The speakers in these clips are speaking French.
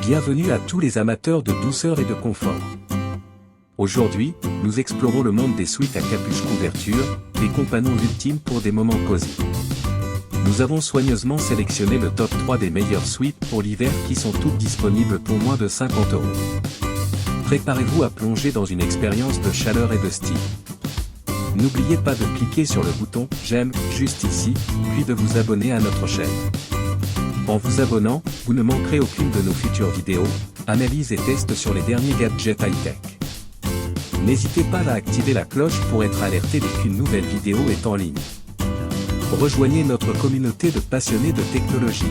Bienvenue à tous les amateurs de douceur et de confort. Aujourd'hui, nous explorons le monde des sweats à capuche couverture, des compagnons ultimes pour des moments cosy. Nous avons soigneusement sélectionné le top 3 des meilleures suites pour l'hiver qui sont toutes disponibles pour moins de 50 €. Préparez-vous à plonger dans une expérience de chaleur et de style. N'oubliez pas de cliquer sur le bouton « J'aime » juste ici, puis de vous abonner à notre chaîne. En vous abonnant, vous ne manquerez aucune de nos futures vidéos, analyses et tests sur les derniers gadgets high-tech. N'hésitez pas à activer la cloche pour être alerté dès qu'une nouvelle vidéo est en ligne. Rejoignez notre communauté de passionnés de technologie.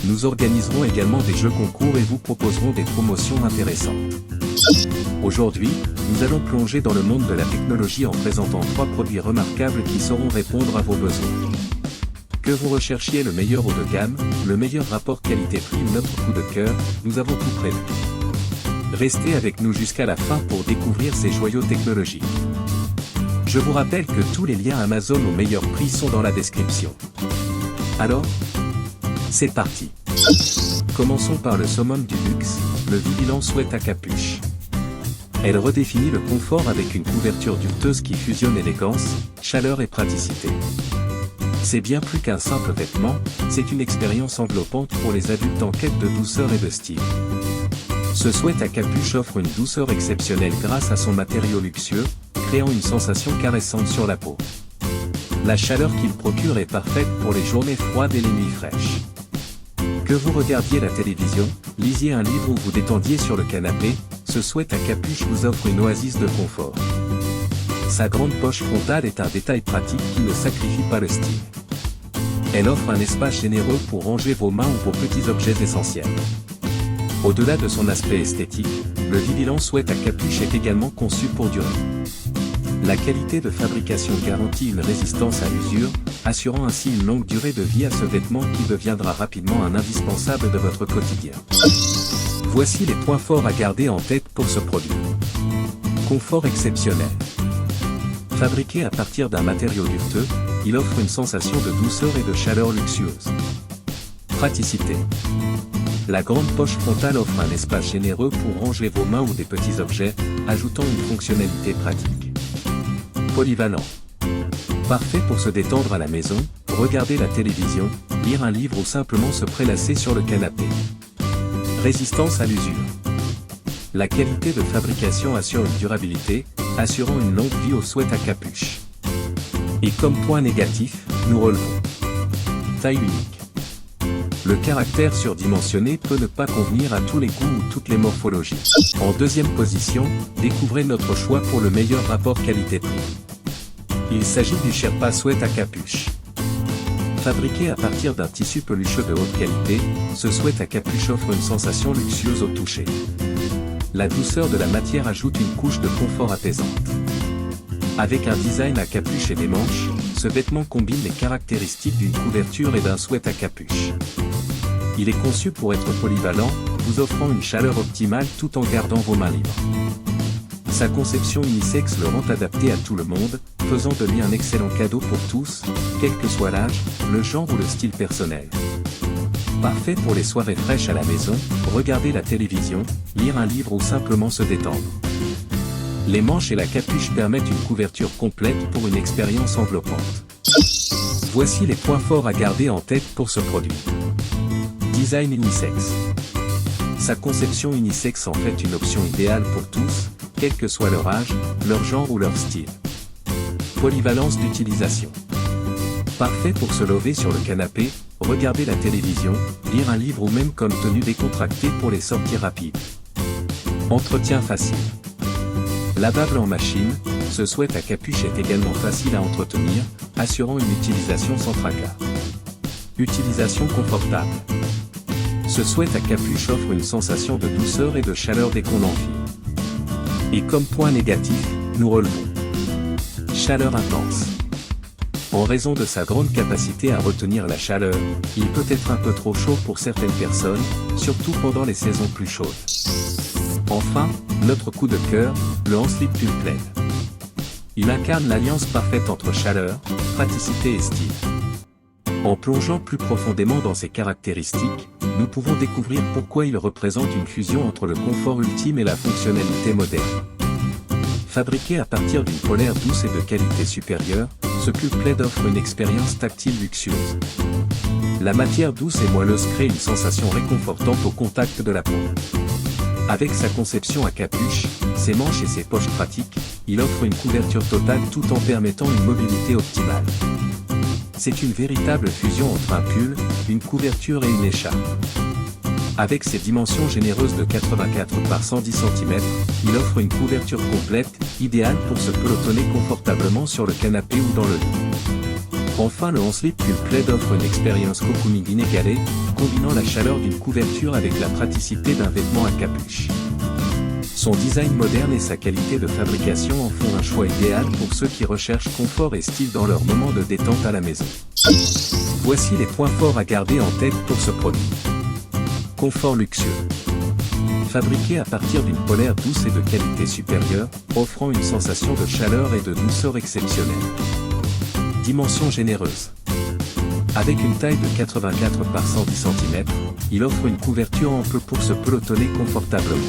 Nous organiserons également des jeux concours et vous proposerons des promotions intéressantes. Aujourd'hui, nous allons plonger dans le monde de la technologie en présentant 3 produits remarquables qui sauront répondre à vos besoins. Que vous recherchiez le meilleur haut de gamme, le meilleur rapport qualité-prix ou notre coup de cœur, nous avons tout prévu. Restez avec nous jusqu'à la fin pour découvrir ces joyaux technologiques. Je vous rappelle que tous les liens Amazon au meilleur prix sont dans la description. Alors, c'est parti. Commençons par le summum du luxe, le Vigilant Sweat à capuche. Elle redéfinit le confort avec une couverture dureuse qui fusionne élégance, chaleur et praticité. C'est bien plus qu'un simple vêtement, c'est une expérience enveloppante pour les adultes en quête de douceur et de style. Ce sweat à capuche offre une douceur exceptionnelle grâce à son matériau luxueux, créant une sensation caressante sur la peau. La chaleur qu'il procure est parfaite pour les journées froides et les nuits fraîches. Que vous regardiez la télévision, lisiez un livre ou vous détendiez sur le canapé, ce sweat à capuche vous offre une oasis de confort. Sa grande poche frontale est un détail pratique qui ne sacrifie pas le style. Elle offre un espace généreux pour ranger vos mains ou vos petits objets essentiels. Au-delà de son aspect esthétique, le Vigilant Sweat à capuche est également conçu pour durer. La qualité de fabrication garantit une résistance à l'usure, assurant ainsi une longue durée de vie à ce vêtement qui deviendra rapidement un indispensable de votre quotidien. Voici les points forts à garder en tête pour ce produit. Confort exceptionnel. Fabriqué à partir d'un matériau dureux, il offre une sensation de douceur et de chaleur luxueuse. Praticité. La grande poche frontale offre un espace généreux pour ranger vos mains ou des petits objets, ajoutant une fonctionnalité pratique. Polyvalent. Parfait pour se détendre à la maison, regarder la télévision, lire un livre ou simplement se prélasser sur le canapé. Résistance à l'usure. La qualité de fabrication assure une durabilité, assurant une longue vie au sweat à capuche. Et comme point négatif, nous relevons. Taille unique. Le caractère surdimensionné peut ne pas convenir à tous les goûts ou toutes les morphologies. En deuxième position, découvrez notre choix pour le meilleur rapport qualité-prix. Il s'agit du Sherpa Sweat à capuche. Fabriqué à partir d'un tissu pelucheux de haute qualité, ce sweat à capuche offre une sensation luxueuse au toucher. La douceur de la matière ajoute une couche de confort apaisante. Avec un design à capuche et des manches, ce vêtement combine les caractéristiques d'une couverture et d'un sweat à capuche. Il est conçu pour être polyvalent, vous offrant une chaleur optimale tout en gardant vos mains libres. Sa conception unisexe le rend adapté à tout le monde, faisant de lui un excellent cadeau pour tous, quel que soit l'âge, le genre ou le style personnel. Parfait pour les soirées fraîches à la maison, regarder la télévision, lire un livre ou simplement se détendre. Les manches et la capuche permettent une couverture complète pour une expérience enveloppante. Voici les points forts à garder en tête pour ce produit. Design unisexe. Sa conception unisexe en fait une option idéale pour tous, quel que soit leur âge, leur genre ou leur style. Polyvalence d'utilisation. Parfait pour se lever sur le canapé, regarder la télévision, lire un livre ou même comme tenue décontractée pour les sorties rapides. Entretien facile. Lavable en machine, ce sweat à capuche est également facile à entretenir, assurant une utilisation sans tracas. Utilisation confortable. Ce sweat à capuche offre une sensation de douceur et de chaleur dès qu'on l'enfile. Et comme point négatif, nous relevons. Chaleur intense. En raison de sa grande capacité à retenir la chaleur, il peut être un peu trop chaud pour certaines personnes, surtout pendant les saisons plus chaudes. Enfin, notre coup de cœur, le Hanslip Pull Plaid. Il incarne l'alliance parfaite entre chaleur, praticité et style. En plongeant plus profondément dans ses caractéristiques, nous pouvons découvrir pourquoi il représente une fusion entre le confort ultime et la fonctionnalité moderne. Fabriqué à partir d'une polaire douce et de qualité supérieure, ce Cube-Plaid offre une expérience tactile luxueuse. La matière douce et moelleuse crée une sensation réconfortante au contact de la peau. Avec sa conception à capuche, ses manches et ses poches pratiques, il offre une couverture totale tout en permettant une mobilité optimale. C'est une véritable fusion entre un pull, une couverture et une écharpe. Avec ses dimensions généreuses de 84 par 110 cm, il offre une couverture complète, idéale pour se pelotonner confortablement sur le canapé ou dans le lit. Enfin, le 11 slip Cube-Plaid offre une expérience cocooning inégalée, combinant la chaleur d'une couverture avec la praticité d'un vêtement à capuche. Son design moderne et sa qualité de fabrication en font un choix idéal pour ceux qui recherchent confort et style dans leur moment de détente à la maison. Voici les points forts à garder en tête pour ce produit. Confort luxueux. Fabriqué à partir d'une polaire douce et de qualité supérieure, offrant une sensation de chaleur et de douceur exceptionnelle. Dimension généreuse. Avec une taille de 84 par 110 cm, il offre une couverture ample pour se pelotonner confortablement.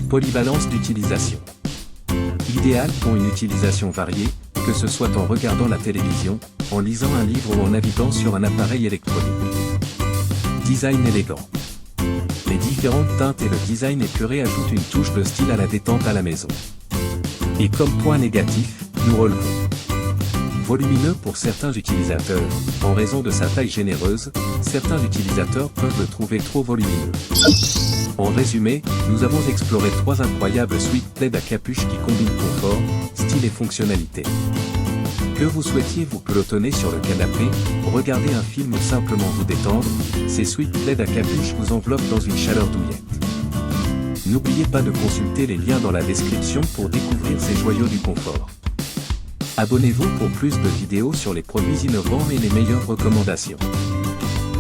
Polyvalence d'utilisation. Idéal pour une utilisation variée, que ce soit en regardant la télévision, en lisant un livre ou en naviguant sur un appareil électronique. Design élégant. Les différentes teintes et le design épuré ajoutent une touche de style à la détente à la maison. Et comme point négatif, nous relevons. Volumineux pour certains utilisateurs, en raison de sa taille généreuse, certains utilisateurs peuvent le trouver trop volumineux. En résumé, nous avons exploré 3 incroyables suites plaid à capuche qui combinent confort, style et fonctionnalité. Que vous souhaitiez vous pelotonner sur le canapé, regarder un film ou simplement vous détendre, ces suites plaid à capuche vous enveloppent dans une chaleur douillette. N'oubliez pas de consulter les liens dans la description pour découvrir ces joyaux du confort. Abonnez-vous pour plus de vidéos sur les produits innovants et les meilleures recommandations.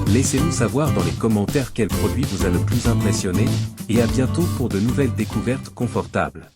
Laissez-nous savoir dans les commentaires quel produit vous a le plus impressionné, et à bientôt pour de nouvelles découvertes confortables.